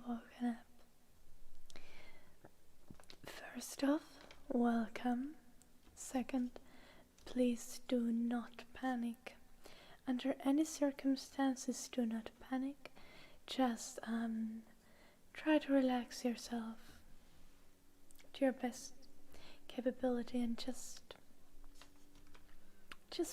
woken up. First off, welcome. Second, please do not panic. Under any circumstances, do not panic. Just try to relax yourself to your best capability and just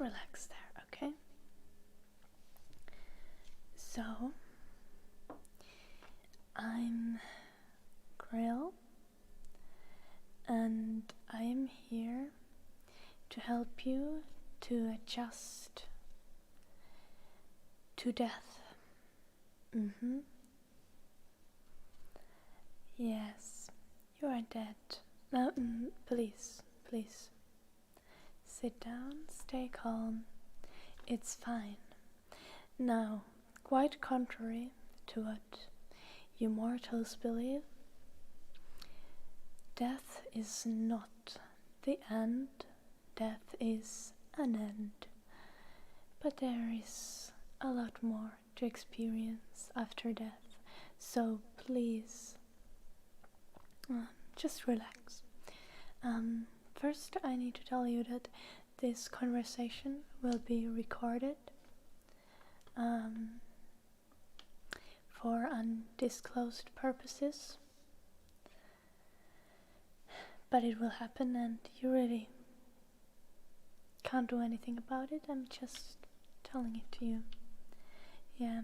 relax there, okay? So, I'm Grill, and I am here to help you to adjust to death. Yes, you are dead. No, please, sit down, stay calm. It's fine. Now, quite contrary to what you mortals believe, death is not the end. Death is an end. But there is a lot more to experience after death. So please, just relax. First, I need to tell you that this conversation will be recorded for undisclosed purposes. But it will happen, and you really can't do anything about it. I'm just telling it to you. Yeah.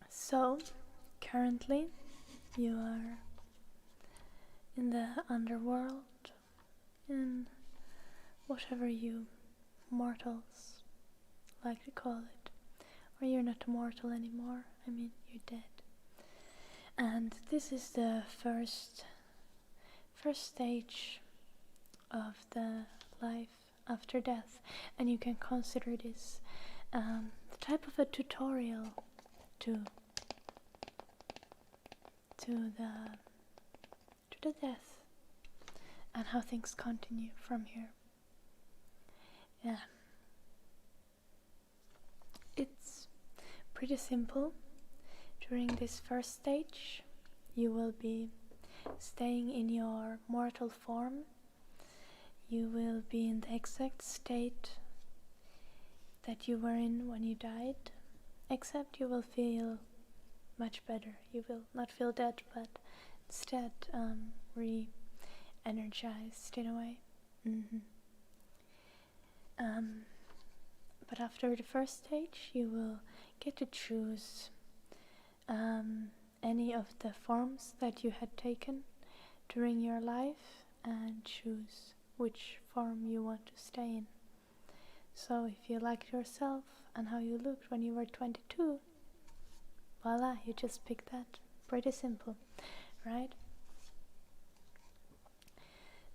So, currently, you are in the underworld, in whatever you mortals like to call it. Or you're not mortal anymore. I mean, you're dead. And this is the first stage of the life after death, and you can consider this the type of a tutorial to the death and how things continue from here. Yeah, it's pretty simple. During this first stage, you will be staying in your mortal form. You will be in the exact state that you were in when you died, except you will feel much better. You will not feel dead, but instead re-energized in a way. But after the first stage, you will get to choose any of the forms that you had taken during your life and choose which form you want to stay in. So if you liked yourself and how you looked when you were 22, voila, you just pick that. Pretty simple, right?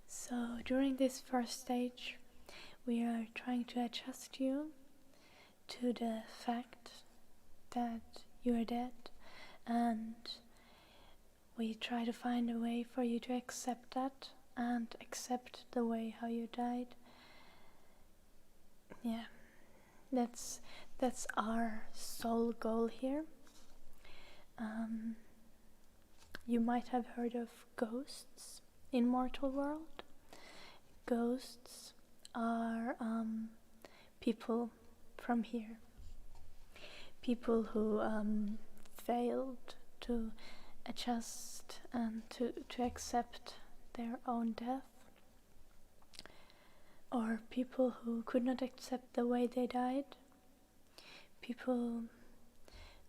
So during this first stage, we are trying to adjust you to the fact that you are dead, and we try to find a way for you to accept that and accept the way how you died. Yeah, that's our sole goal here. You might have heard of ghosts in mortal world. Ghosts are people from here. People who failed to adjust and to accept their own death, or people who could not accept the way they died, people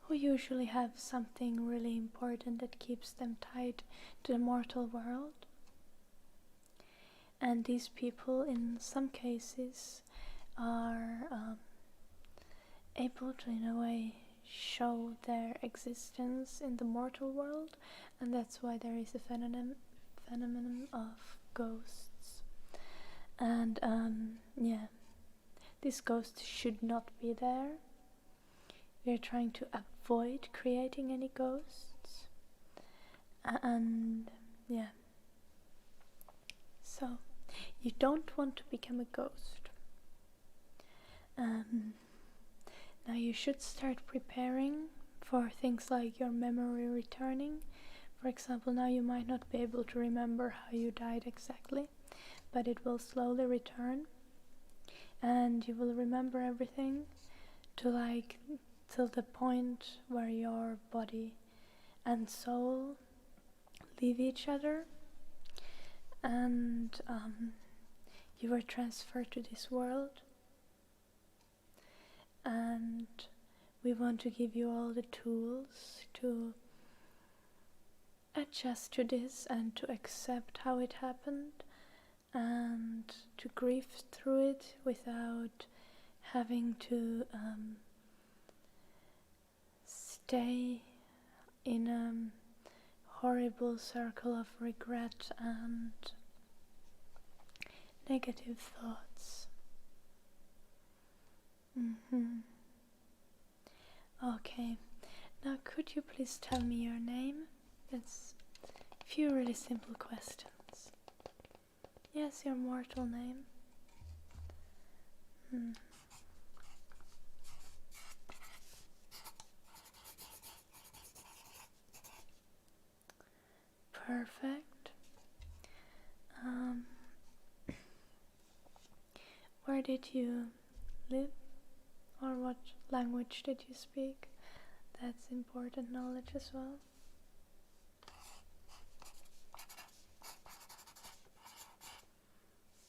who usually have something really important that keeps them tied to the mortal world. And these people, in some cases, are able to, in a way, show their existence in the mortal world, and that's why there is a phenomenon of ghosts. And yeah, these ghosts should not be there. We are trying to avoid creating any ghosts, and yeah, so you don't want to become a ghost. Now you should start preparing for things like your memory returning. For example, now you might not be able to remember how you died exactly, but it will slowly return, and you will remember everything till the point where your body and soul leave each other, and you were transferred to this world. And we want to give you all the tools to adjust to this and to accept how it happened and to grieve through it without having to stay in a horrible circle of regret and negative thoughts. Okay, now could you please tell me your name? It's a few really simple questions. Yes, your mortal name. Perfect. Where did you live? Or what language did you speak? That's important knowledge as well.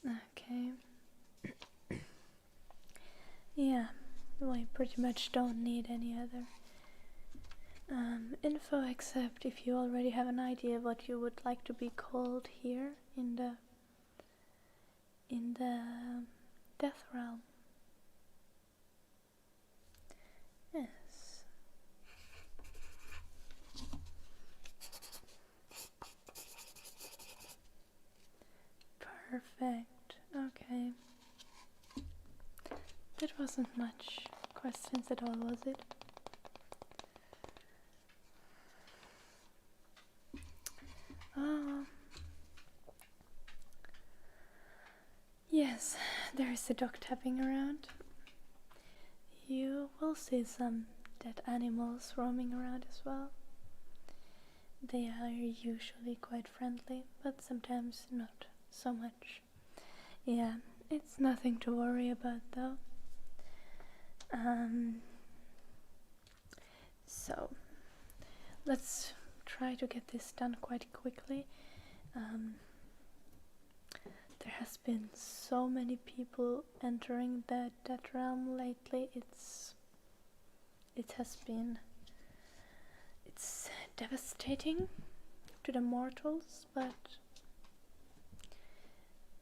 Okay. Yeah, we pretty much don't need any other info, except if you already have an idea what you would like to be called here in the death realm. Yes. Perfect. Okay. That wasn't much questions at all, was it? Oh. Yes, there is a dog tapping around. You will see some dead animals roaming around as well. They are usually quite friendly, but sometimes not so much. Yeah, it's nothing to worry about though. So let's try to get this done quite quickly. There has been so many people entering that realm lately. It's devastating to the mortals, but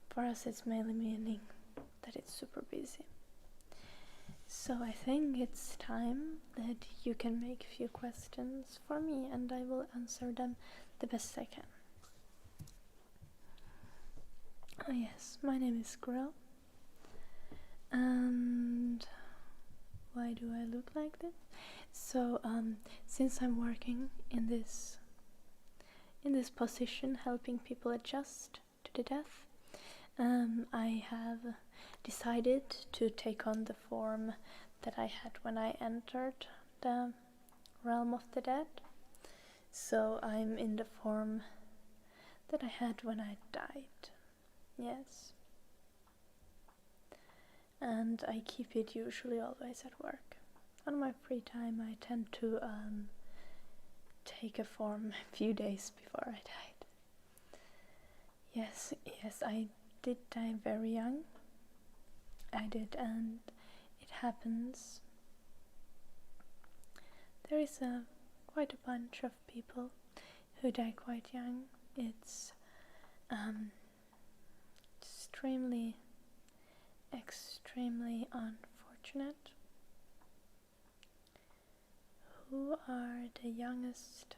for us it's mainly meaning that it's super busy. So I think it's time that you can make a few questions for me, and I will answer them the best I can. Oh yes, my name is Grill. And why do I look like this? So since I'm working in this position, helping people adjust to the death, I have decided to take on the form that I had when I entered the realm of the dead. So I'm in the form that I had when I died. Yes. And I keep it usually always at work. On my free time I tend to take a form a few days before I died. Yes, I did die very young. I did, and it happens. There is quite a bunch of people who die quite young. It's extremely unfortunate. Who are the youngest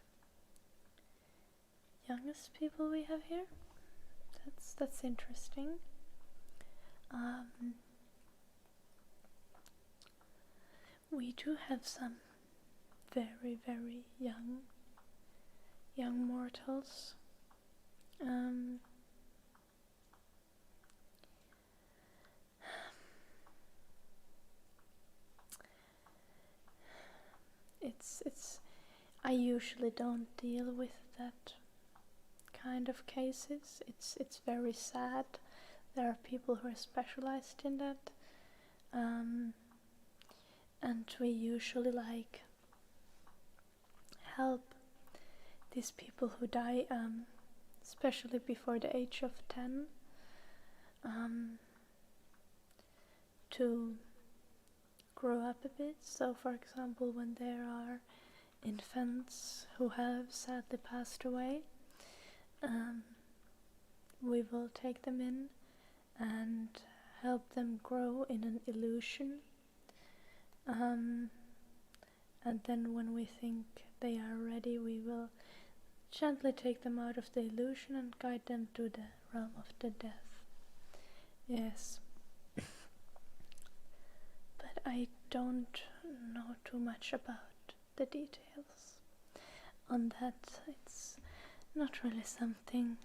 people we have here? That's interesting. We do have some very, very young mortals. I usually don't deal with that kind of cases. It's very sad. There are people who are specialized in that, and we usually like help these people who die, especially before the age of 10, to grow up a bit. So for example, when there are infants who have sadly passed away, we will take them in and help them grow in an illusion, and then when we think they are ready, we will gently take them out of the illusion and guide them to the realm of the death. Yes. But I don't know too much about the details on that. It's not really something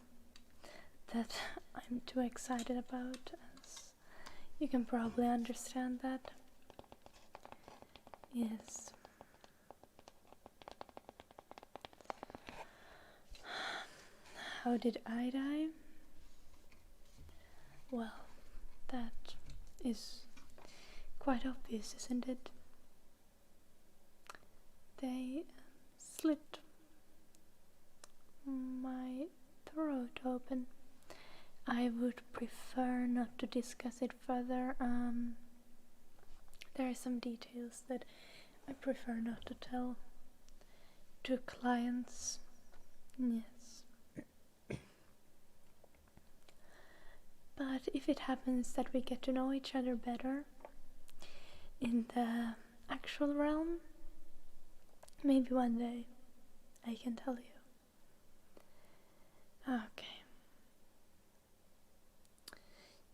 that I'm too excited about, as you can probably understand that. Yes. How did I die? Well, that is quite obvious, isn't it? They slit my throat open. I would prefer not to discuss it further. There are some details that I prefer not to tell to clients. Yes. But if it happens that we get to know each other better in the actual realm, maybe one day I can tell you. Okay.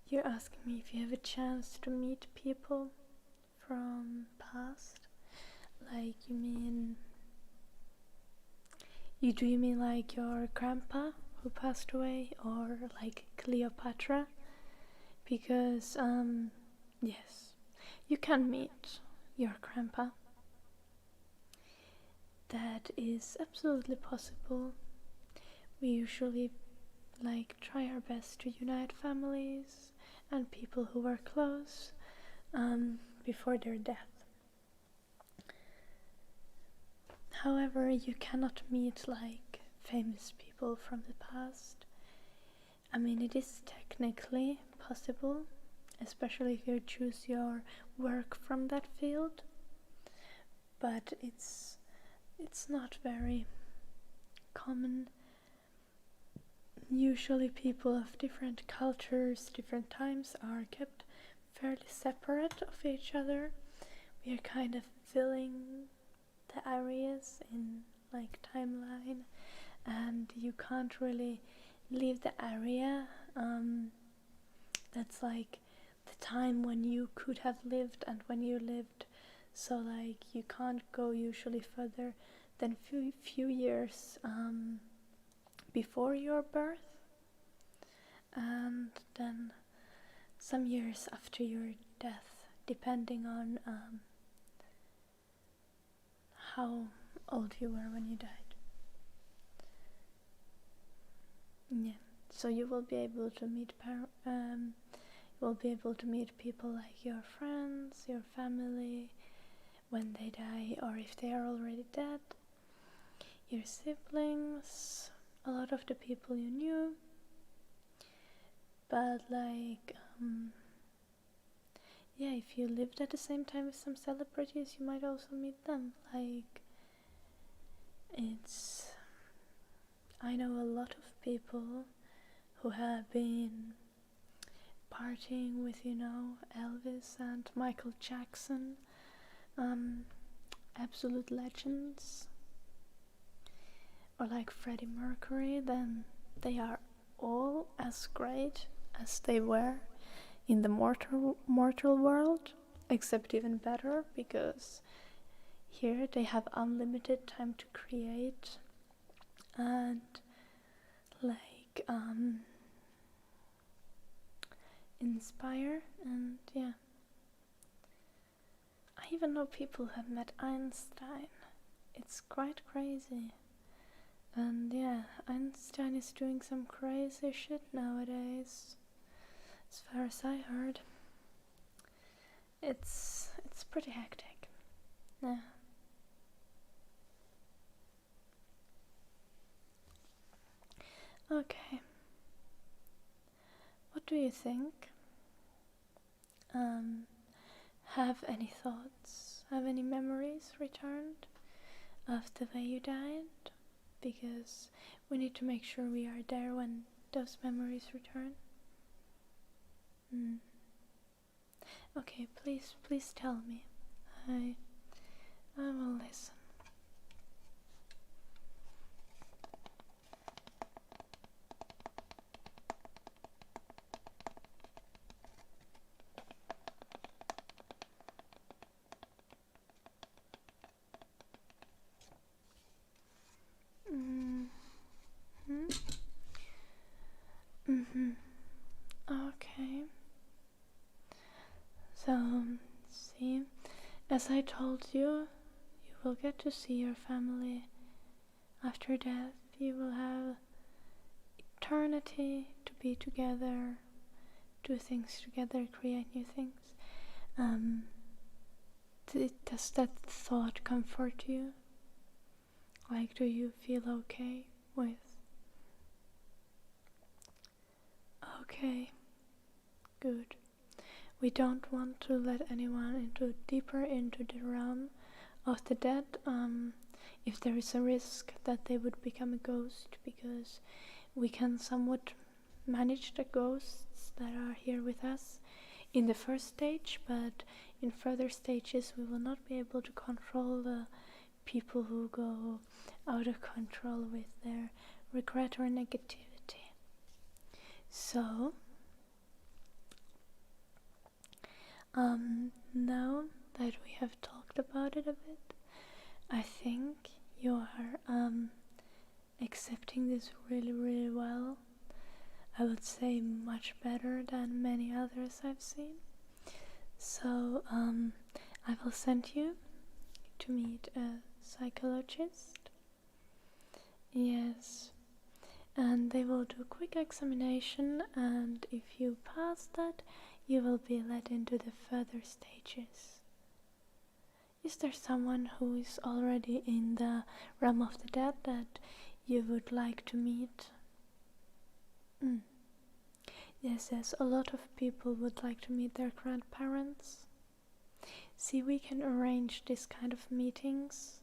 You're asking me if you have a chance to meet people from past. Like, do you mean like your grandpa who passed away, or like Cleopatra? Because yes, you can meet your grandpa. That is absolutely possible. We usually try our best to unite families and people who were close before their death. However, you cannot meet famous people from the past. I mean, it is technically possible, especially if you choose your work from that field, but it's not very common. Usually people of different cultures, different times are kept fairly separate of each other. We are kind of filling the areas in timeline, and you can't really leave the area. That's the time when you could have lived and when you lived. So you can't go usually further than few years before your birth, and then some years after your death, depending on how old you were when you died. Yeah, so you will be able to meet people like your friends, your family, when they die, or if they are already dead, your siblings, a lot of the people you knew. But yeah, if you lived at the same time with some celebrities, you might also meet them. I know a lot of people who have been partying with, Elvis and Michael Jackson, absolute legends, or Freddie Mercury. Then they are all as great as they were in the mortal world, except even better, because here they have unlimited time to create and inspire. And yeah, I even know people who have met Einstein. it's quite crazy. And yeah, Einstein is doing some crazy shit nowadays, as far as I heard. It's pretty hectic. Yeah. Okay. What do you think? Have any thoughts? Have any memories returned of the way you died? Because we need to make sure we are there when those memories return. Okay, please tell me. I will listen. Okay. So, see, as I told you, you will get to see your family after death. You will have eternity to be together, do things together, create new things. Does that thought comfort you? Like, do you feel okay with? Okay, good. We don't want to let anyone deeper into the realm of the dead, if there is a risk that they would become a ghost, because we can somewhat manage the ghosts that are here with us in the first stage, but in further stages we will not be able to control the people who go out of control with their regret or negativity. So now that we have talked about it a bit, I think you are accepting this really, really well. I would say much better than many others I've seen. So I will send you to meet a psychologist. Yes. And they will do a quick examination, and if you pass that, you will be led into the further stages. Is there someone who is already in the realm of the dead that you would like to meet? Yes, a lot of people would like to meet their grandparents. See, we can arrange this kind of meetings.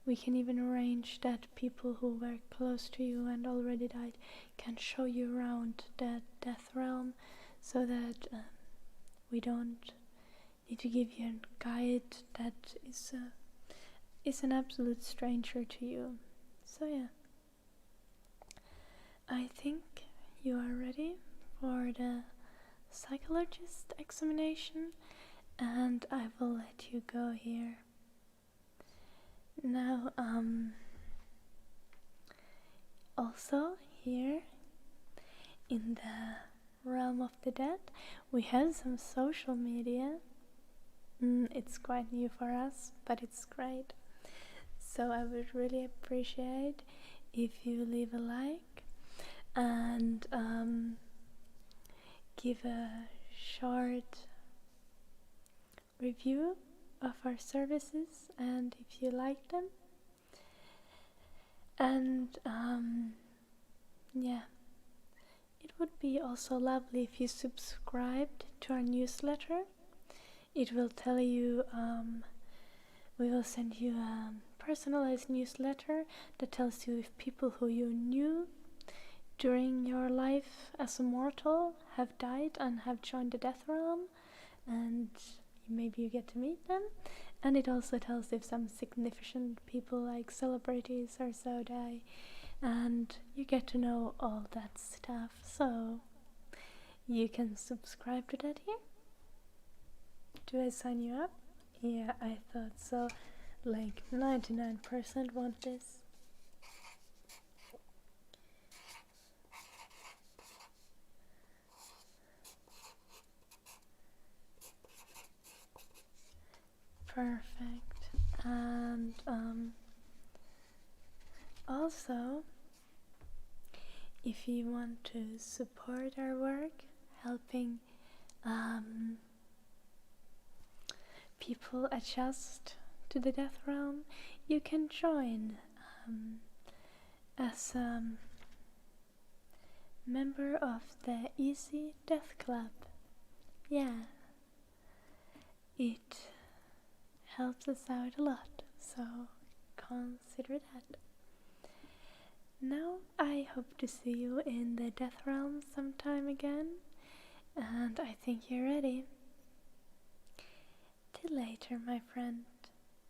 We can even arrange that people who were close to you and already died can show you around the death realm, so that we don't need to give you a guide that is an absolute stranger to you. So yeah, I think you are ready for the psychologist examination, and I will let you go here. Now, also here in the realm of the dead, we have some social media. It's quite new for us, but it's great. So I would really appreciate if you leave a like and give a short review of our services, and if you like them. And yeah, it would be also lovely if you subscribed to our newsletter. It will tell you, we will send you a personalized newsletter that tells you if people who you knew during your life as a mortal have died and have joined the death realm, and maybe you get to meet them. And it also tells if some significant people like celebrities or so die, and you get to know all that stuff. So you can subscribe to that here. Do I sign you up? Yeah, I thought so. Like 99% want this. Perfect. And also, if you want to support our work, helping people adjust to the death realm, you can join as a member of the Easy Death Club. Yeah, it helps us out a lot, so consider that. Now I hope to see you in the death realm sometime again, and I think you're ready. Till later, my friend.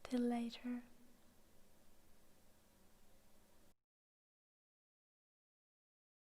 Till later.